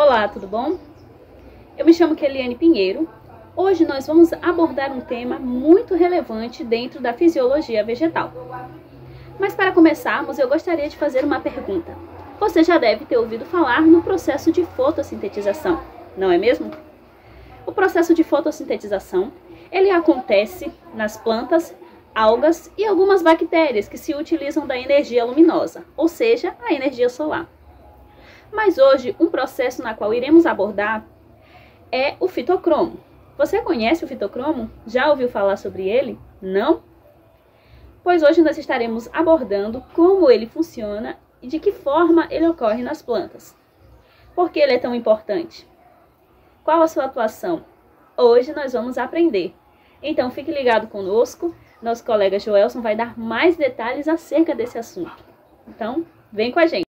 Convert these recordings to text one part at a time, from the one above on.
Olá, tudo bom? Eu me chamo Keliane Pinheiro. Hoje nós vamos abordar um tema muito relevante dentro da fisiologia vegetal. Mas para começarmos, eu gostaria de fazer uma pergunta. Você já deve ter ouvido falar no processo de fotossintetização, não é mesmo? O processo de fotossintetização, ele acontece nas plantas, algas e algumas bactérias que se utilizam da energia luminosa, ou seja, a energia solar. Mas hoje, um processo na qual iremos abordar é o fitocromo. Você conhece o fitocromo? Já ouviu falar sobre ele? Não? Pois hoje nós estaremos abordando como ele funciona e de que forma ele ocorre nas plantas. Por que ele é tão importante? Qual a sua atuação? Hoje nós vamos aprender. Então fique ligado conosco, nosso colega Joelson vai dar mais detalhes acerca desse assunto. Então, vem com a gente.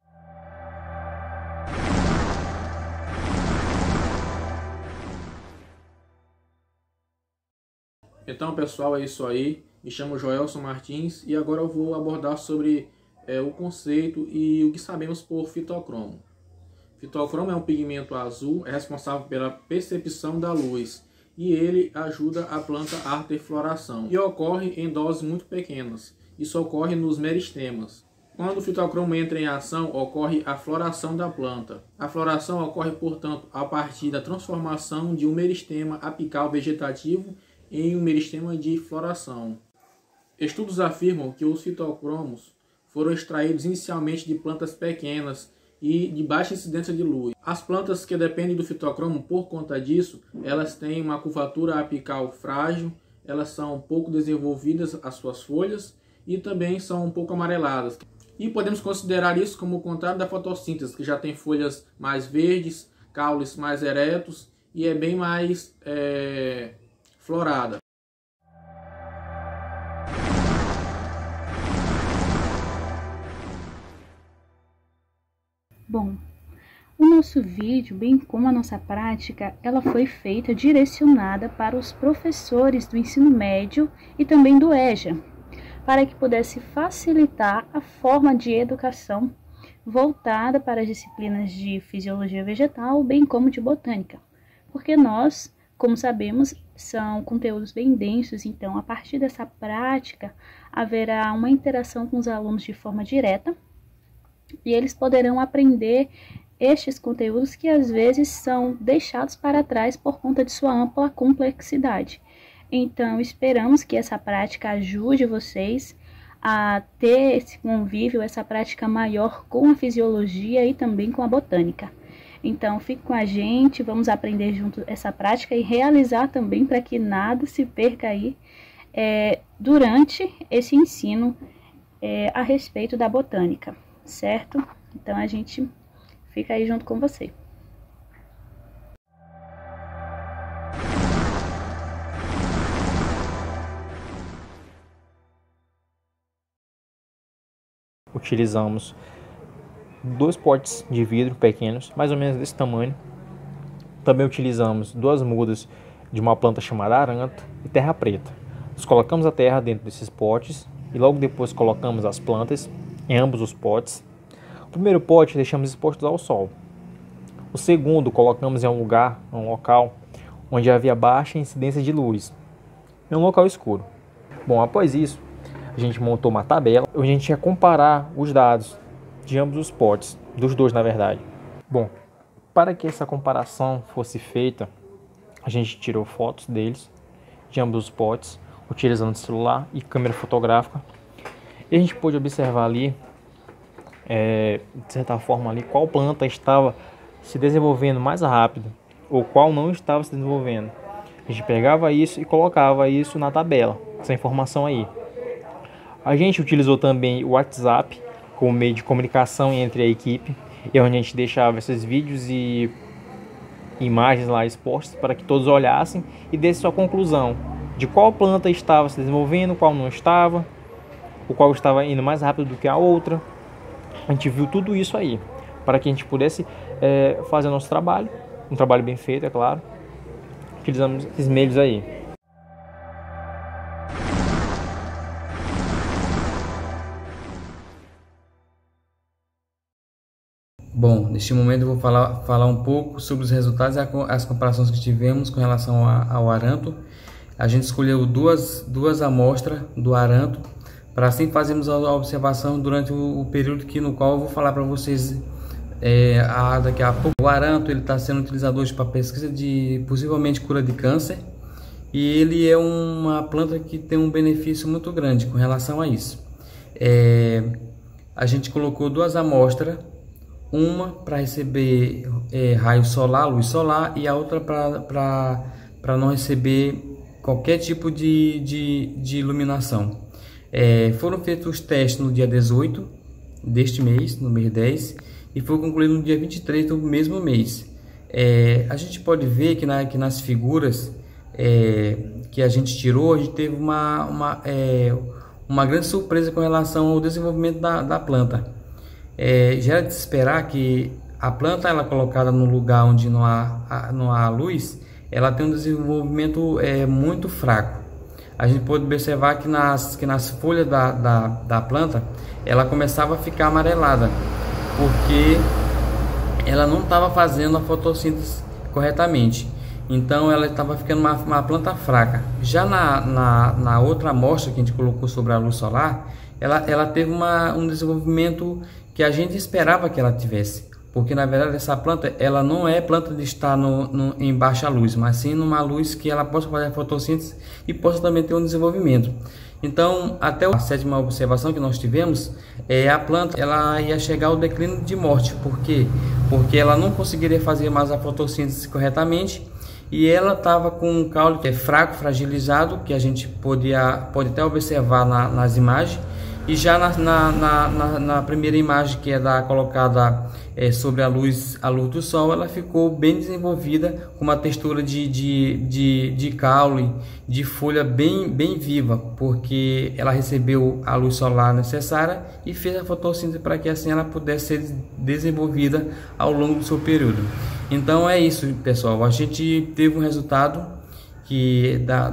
Então, pessoal, é isso aí. Me chamo Joelson Martins e agora eu vou abordar sobre o conceito e o que sabemos por fitocromo. Fitocromo é um pigmento azul, é responsável pela percepção da luz e ele ajuda a planta a ter floração. E ocorre em doses muito pequenas. Isso ocorre nos meristemas. Quando o fitocromo entra em ação, ocorre a floração da planta. A floração ocorre, portanto, a partir da transformação de um meristema apical vegetativo em um meristema de floração. Estudos afirmam que os fitocromos foram extraídos inicialmente de plantas pequenas e de baixa incidência de luz. As plantas que dependem do fitocromo por conta disso, elas têm uma curvatura apical frágil, elas são pouco desenvolvidas as suas folhas e também são um pouco amareladas. E podemos considerar isso como o contrário da fotossíntese, que já tem folhas mais verdes, caules mais eretos e é bem mais florada. Bom, o nosso vídeo, bem como a nossa prática, ela foi feita direcionada para os professores do ensino médio e também do EJA, para que pudesse facilitar a forma de educação voltada para as disciplinas de fisiologia vegetal, bem como de botânica, porque nós, como sabemos, são conteúdos bem densos, então a partir dessa prática haverá uma interação com os alunos de forma direta e eles poderão aprender estes conteúdos que às vezes são deixados para trás por conta de sua ampla complexidade. Então esperamos que essa prática ajude vocês a ter esse convívio, essa prática maior com a fisiologia e também com a botânica. Então, fique com a gente, vamos aprender junto essa prática e realizar também para que nada se perca aí durante esse ensino a respeito da botânica, certo? Então, a gente fica aí junto com você. Utilizamos 2 potes de vidro pequenos, mais ou menos desse tamanho. Também utilizamos 2 mudas de uma planta chamada aranto e terra preta. Nós colocamos a terra dentro desses potes e logo depois colocamos as plantas em ambos os potes. O primeiro pote deixamos exposto ao sol. O segundo colocamos em um local onde havia baixa incidência de luz, em um local escuro. Bom, após isso, a gente montou uma tabela onde a gente ia comparar os dados de ambos os potes, dos dois na verdade. Bom, para que essa comparação fosse feita, a gente tirou fotos deles, de ambos os potes, utilizando celular e câmera fotográfica. E a gente pôde observar ali, de certa forma ali, qual planta estava se desenvolvendo mais rápido, ou qual não estava se desenvolvendo. A gente pegava isso e colocava isso na tabela, essa informação aí. A gente utilizou também o WhatsApp como meio de comunicação entre a equipe, e onde a gente deixava esses vídeos e imagens lá expostas para que todos olhassem e desse sua conclusão de qual planta estava se desenvolvendo, qual não estava, o qual estava indo mais rápido do que a outra. A gente viu tudo isso aí, para que a gente pudesse fazer o nosso trabalho, um trabalho bem feito, é claro. Utilizamos esses meios aí. Bom, neste momento eu vou falar um pouco sobre os resultados e as comparações que tivemos com relação ao aranto. A gente escolheu duas amostras do aranto, para assim fazermos a observação durante o período no qual eu vou falar para vocês daqui a pouco. O aranto está sendo utilizado hoje para pesquisa de possivelmente cura de câncer, e ele é uma planta que tem um benefício muito grande com relação a isso. A gente colocou duas amostras, uma para receber raio solar, luz solar, e a outra para não receber qualquer tipo de iluminação. Foram feitos os testes no dia 18 deste mês, no mês 10, e foi concluído no dia 23 do mesmo mês. A gente pode ver que nas figuras que a gente tirou, a gente teve uma grande surpresa com relação ao desenvolvimento da planta. Já era de se esperar que a planta, ela colocada no lugar onde não há luz, ela tem um desenvolvimento muito fraco. A gente pode observar que nas folhas da planta, ela começava a ficar amarelada, porque ela não estava fazendo a fotossíntese corretamente. Então ela estava ficando uma planta fraca. Já na outra amostra que a gente colocou sobre a luz solar, ela teve um desenvolvimento que a gente esperava que ela tivesse, porque na verdade essa planta, ela não é planta de estar em baixa luz, mas sim numa luz que ela possa fazer a fotossíntese e possa também ter um desenvolvimento. Então, até a sétima observação que nós tivemos, a planta ela ia chegar ao declínio de morte. Por quê? Porque ela não conseguiria fazer mais a fotossíntese corretamente, e ela estava com um caule fraco, fragilizado, que a gente pode até observar nas imagens. E já na primeira imagem, que é colocada sobre a luz do sol, ela ficou bem desenvolvida, com uma textura de caule, de folha bem viva, porque ela recebeu a luz solar necessária e fez a fotossíntese para que assim ela pudesse ser desenvolvida ao longo do seu período. Então é isso, pessoal. A gente teve um resultado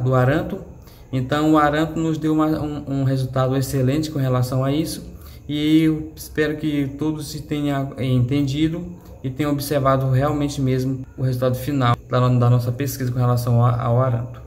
do aranto. Então o aranto nos deu um resultado excelente com relação a isso, e eu espero que todos se tenham entendido e tenham observado realmente mesmo o resultado final da nossa pesquisa com relação ao aranto.